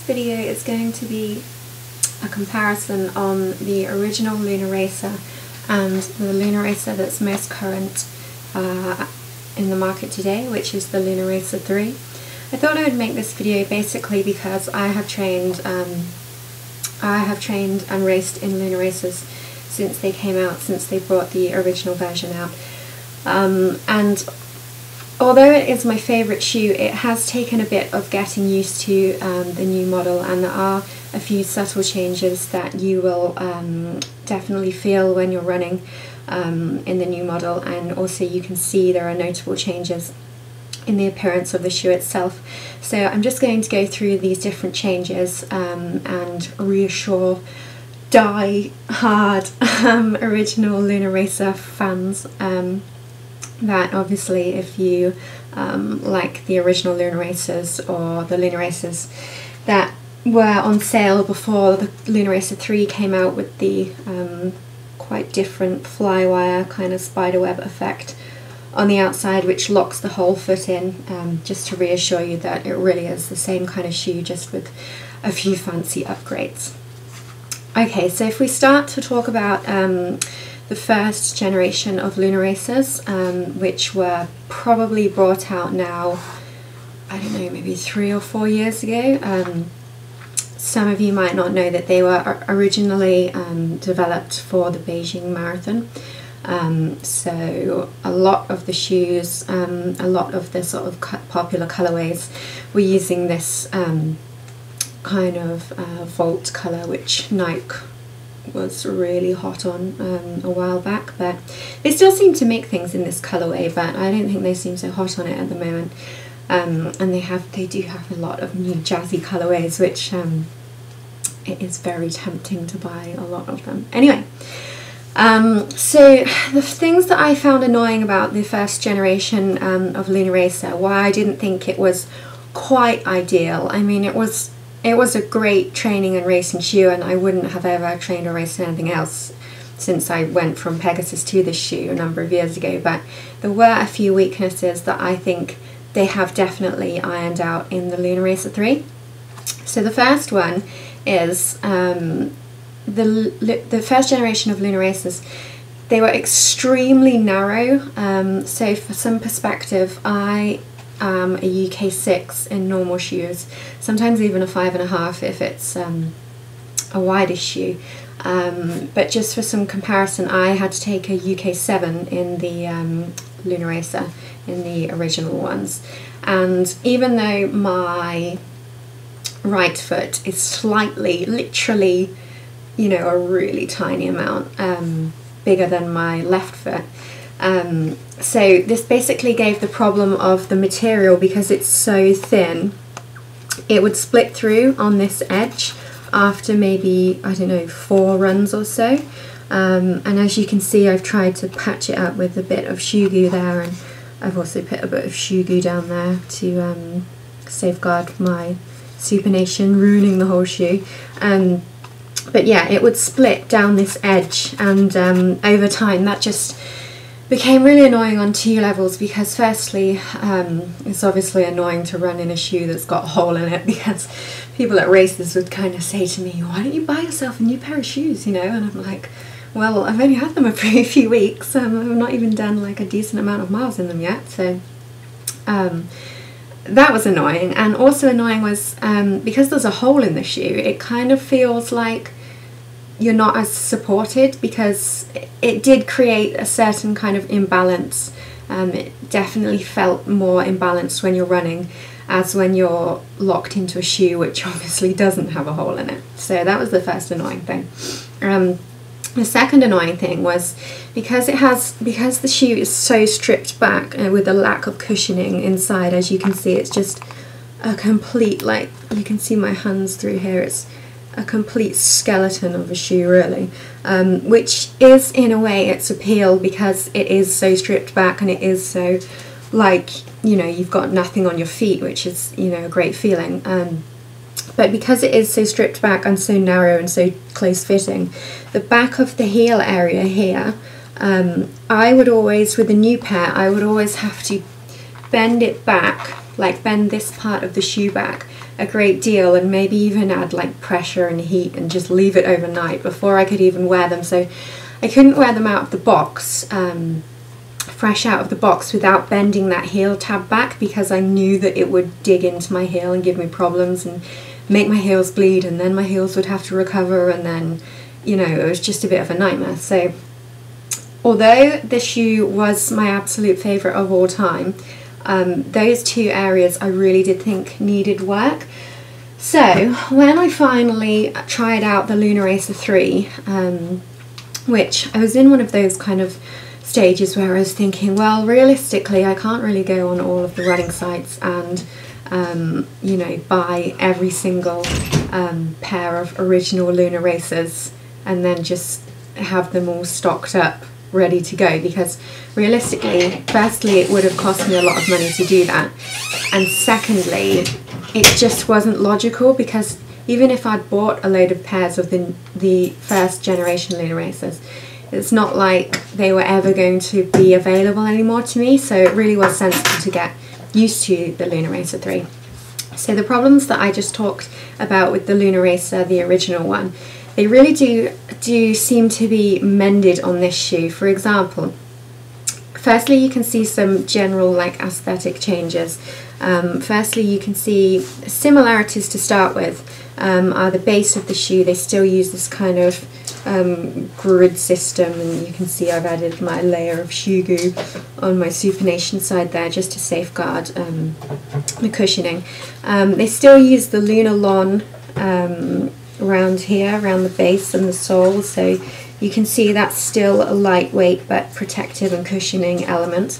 video is going to be a comparison on the original Lunaracer and the Lunaracer that's most current in the market today, which is the Lunaracer+3. I thought I would make this video basically because I have trained and raced in Lunaracers since they came out, since they brought the original version out. And although it is my favourite shoe, it has taken a bit of getting used to the new model, and there are a few subtle changes that you will definitely feel when you're running in the new model, and also you can see there are notable changes in the appearance of the shoe itself. So I'm just going to go through these different changes and reassure die-hard original Lunaracer fans that obviously if you like the original Lunaracers or the Lunaracers that were on sale before the Lunaracer+3 came out with the quite different flywire kind of spiderweb effect on the outside, which locks the whole foot in, just to reassure you that it really is the same kind of shoe, just with a few fancy upgrades. Okay, so if we start to talk about the first generation of Lunaracers, which were probably brought out now, I don't know, maybe 3 or 4 years ago. Some of you might not know that they were originally developed for the Beijing Marathon. So a lot of the shoes, a lot of the sort of popular colorways were using this kind of Volt color, which Nike was really hot on a while back, but they still seem to make things in this colorway, but I don't think they seem so hot on it at the moment. And they do have a lot of new jazzy colorways, which it is very tempting to buy a lot of them. Anyway, so the things that I found annoying about the first generation of Lunaracer, why I didn't think it was quite ideal. I mean, it was a great training and racing shoe, and I wouldn't have ever trained or raced anything else since I went from Pegasus to this shoe a number of years ago, but there were a few weaknesses that I think they have definitely ironed out in the Lunaracer+3. So the first one is the first generation of Lunaracers. They were extremely narrow, so for some perspective, I am a UK 6 in normal shoes, sometimes even a 5.5 if it's a wider shoe. But just for some comparison, I had to take a UK 7 in the Lunaracer, in the original ones, and even though my right foot is slightly, literally, you know, a really tiny amount bigger than my left foot, so this basically gave the problem of the material, because it's so thin, it would split through on this edge after maybe, I don't know, 4 runs or so. And as you can see, I've tried to patch it up with a bit of shoe goo there, and I've also put a bit of shoe goo down there to safeguard my supination ruining the whole shoe. But yeah, it would split down this edge, and over time that just became really annoying on 2 levels, because firstly, it's obviously annoying to run in a shoe that's got a hole in it, because people at races would kind of say to me, why don't you buy yourself a new pair of shoes, you know, and I'm like, well, I've only had them a pretty few weeks, I've not even done like a decent amount of miles in them yet, so that was annoying. And also annoying was, because there's a hole in the shoe, it kind of feels like you're not as supported, because it did create a certain kind of imbalance. It definitely felt more imbalanced when you're running as when you're locked into a shoe which obviously doesn't have a hole in it. So that was the first annoying thing. The second annoying thing was because the shoe is so stripped back and with a lack of cushioning inside, as you can see, it's just a complete, like, you can see my hands through here, it's a complete skeleton of a shoe, really, which is in a way its appeal, because it is so stripped back and it is so, like, you know, you've got nothing on your feet, which is, you know, a great feeling. But because it is so stripped back and so narrow and so close fitting, the back of the heel area here, I would always, with a new pair, I would always have to bend it back, like bend this part of the shoe back a great deal, and maybe even add like pressure and heat and just leave it overnight before I could even wear them. So I couldn't wear them out of the box, fresh out of the box, without bending that heel tab back, because I knew that it would dig into my heel and give me problems and make my heels bleed, and then my heels would have to recover, and then, you know, it was just a bit of a nightmare. So although this shoe was my absolute favourite of all time, those two areas I really did think needed work. So when I finally tried out the Lunaracer 3, which I was in one of those kind of stages where I was thinking, well, realistically I can't really go on all of the running sites and you know, buy every single pair of original Lunaracers and then just have them all stocked up ready to go, because realistically, firstly, it would have cost me a lot of money to do that, and secondly, it just wasn't logical, because even if I'd bought a load of pairs of the first generation Lunaracers, it's not like they were ever going to be available anymore to me, so it really was sensible to get used to the Lunaracer 3. So the problems that I just talked about with the Lunaracer, the original one, they really do seem to be mended on this shoe. For example, firstly, you can see some general like aesthetic changes. Firstly, you can see similarities to start with are the base of the shoe. They still use this kind of grid system, and you can see I've added my layer of shoe goo on my supination side there just to safeguard the cushioning. They still use the Lunarlon around here, around the base and the sole, so you can see that's still a lightweight but protective and cushioning element.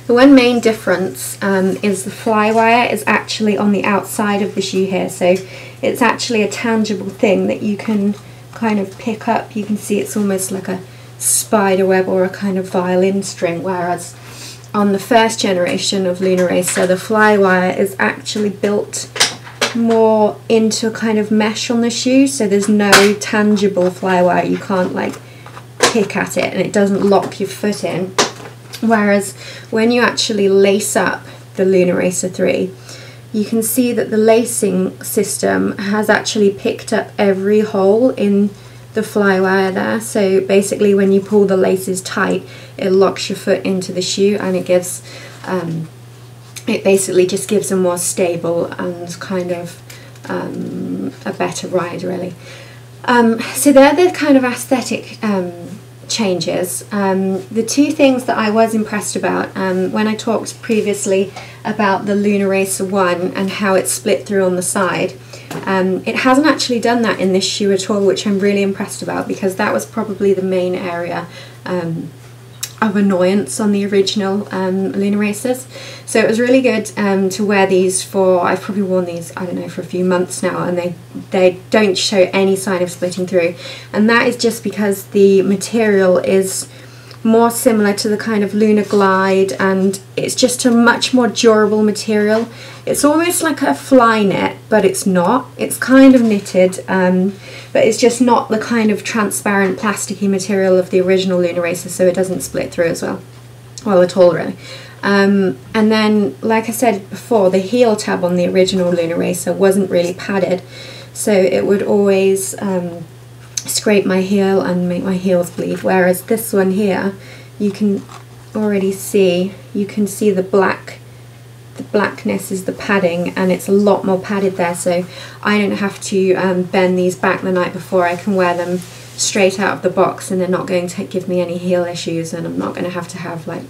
The one main difference is the flywire is actually on the outside of the shoe here, so it's actually a tangible thing that you can kind of pick up. You can see it's almost like a spider web or a kind of violin string, whereas on the first generation of Lunaracer, the flywire is actually built more into a kind of mesh on the shoe, so there's no tangible flywire. You can't like pick at it and it doesn't lock your foot in. Whereas when you actually lace up the Lunaracer 3, you can see that the lacing system has actually picked up every hole in the flywire there. So basically when you pull the laces tight, it locks your foot into the shoe, and it gives it basically just gives a more stable and kind of a better ride, really. So they're the kind of aesthetic changes. The two things that I was impressed about when I talked previously about the Lunaracer 1 and how it's split through on the side, it hasn't actually done that in this shoe at all, which I'm really impressed about, because that was probably the main area of annoyance on the original Lunaracers. So it was really good to wear these for, I've probably worn these, I don't know, for a few months now, and they don't show any sign of splitting through, and that is just because the material is more similar to the kind of Lunar Glide, and it's just a much more durable material. It's almost like a fly knit, but it's not. It's kind of knitted, but it's just not the kind of transparent plasticky material of the original Lunaracer, so it doesn't split through as well at all, really. And then, like I said before, the heel tab on the original Lunaracer wasn't really padded, so it would always scrape my heel and make my heels bleed, whereas this one here, you can already see, the blackness is the padding, and it's a lot more padded there, so I don't have to bend these back the night before. I can wear them straight out of the box, and they're not going to give me any heel issues, and I'm not going to have like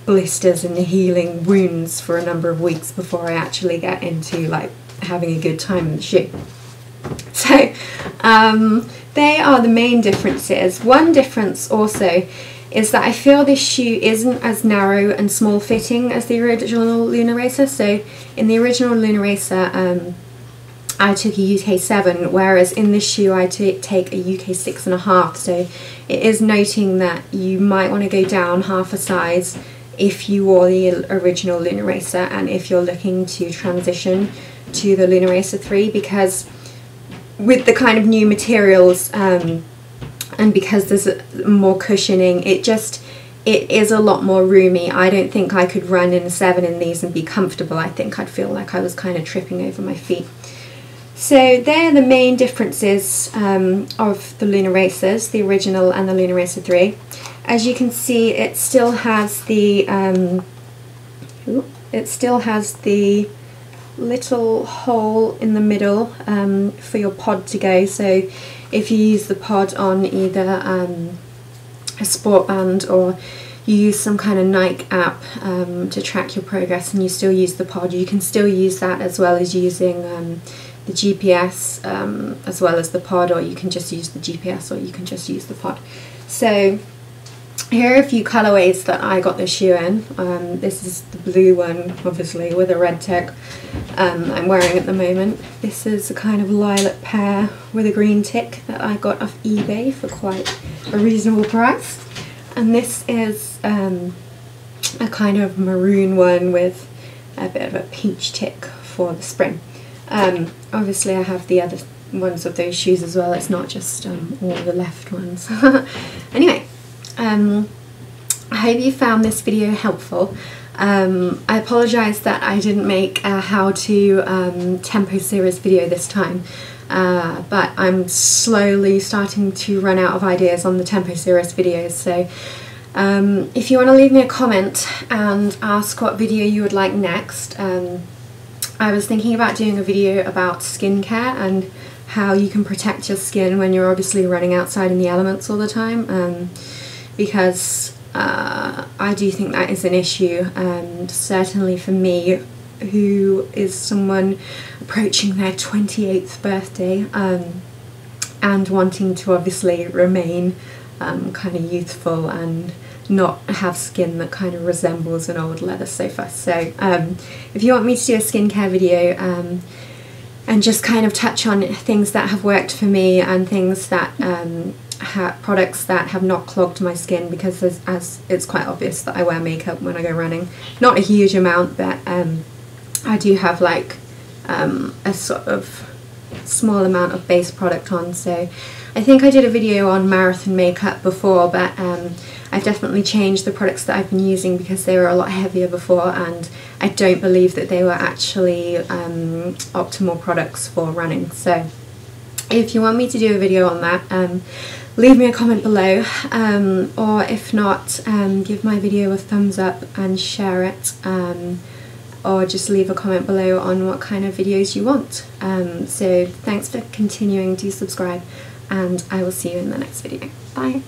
blisters and healing wounds for a number of weeks before I actually get into like having a good time in the shoe. So they are the main differences. One difference also is that I feel this shoe isn't as narrow and small fitting as the original Lunaracer. So in the original Lunaracer I took a UK 7, whereas in this shoe I take a UK 6.5. So it is noting that you might want to go down half a size if you wore the original Lunaracer and if you're looking to transition to the Lunaracer 3, because with the kind of new materials and because there's more cushioning, it just it is a lot more roomy. I don't think I could run in a 7 in these and be comfortable. I think I'd feel like I was kind of tripping over my feet. So they're the main differences of the Lunaracers, the original and the Lunaracer 3. As you can see, it still has the little hole in the middle for your pod to go. So if you use the pod on either a sport band, or you use some kind of Nike app to track your progress and you still use the pod, you can still use that as well as using the GPS as well as the pod, or you can just use the GPS, or you can just use the pod. So here are a few colourways that I got this shoe in. This is the blue one, obviously, with a red tick I'm wearing at the moment. This is a kind of lilac pair with a green tick that I got off eBay for quite a reasonable price. And this is a kind of maroon one with a bit of a peach tick for the spring. Obviously I have the other ones of those shoes as well, it's not just all the left ones. Anyway, I hope you found this video helpful. I apologise that I didn't make a how-to tempo series video this time, but I'm slowly starting to run out of ideas on the tempo series videos, so if you want to leave me a comment and ask what video you would like next. I was thinking about doing a video about skincare and how you can protect your skin when you're obviously running outside in the elements all the time, because I do think that is an issue, and certainly for me, who is someone approaching their 28th birthday and wanting to obviously remain kind of youthful and not have skin that kind of resembles an old leather sofa. So if you want me to do a skincare video and just kind of touch on things that have worked for me and things that products that have not clogged my skin, because as it's quite obvious that I wear makeup when I go running, not a huge amount, but I do have like a sort of small amount of base product on. So I think I did a video on marathon makeup before, but I've definitely changed the products that I've been using because they were a lot heavier before, and I don't believe that they were actually optimal products for running. So if you want me to do a video on that, leave me a comment below, or if not, give my video a thumbs up and share it, or just leave a comment below on what kind of videos you want. So thanks for continuing to subscribe, and I will see you in the next video. Bye!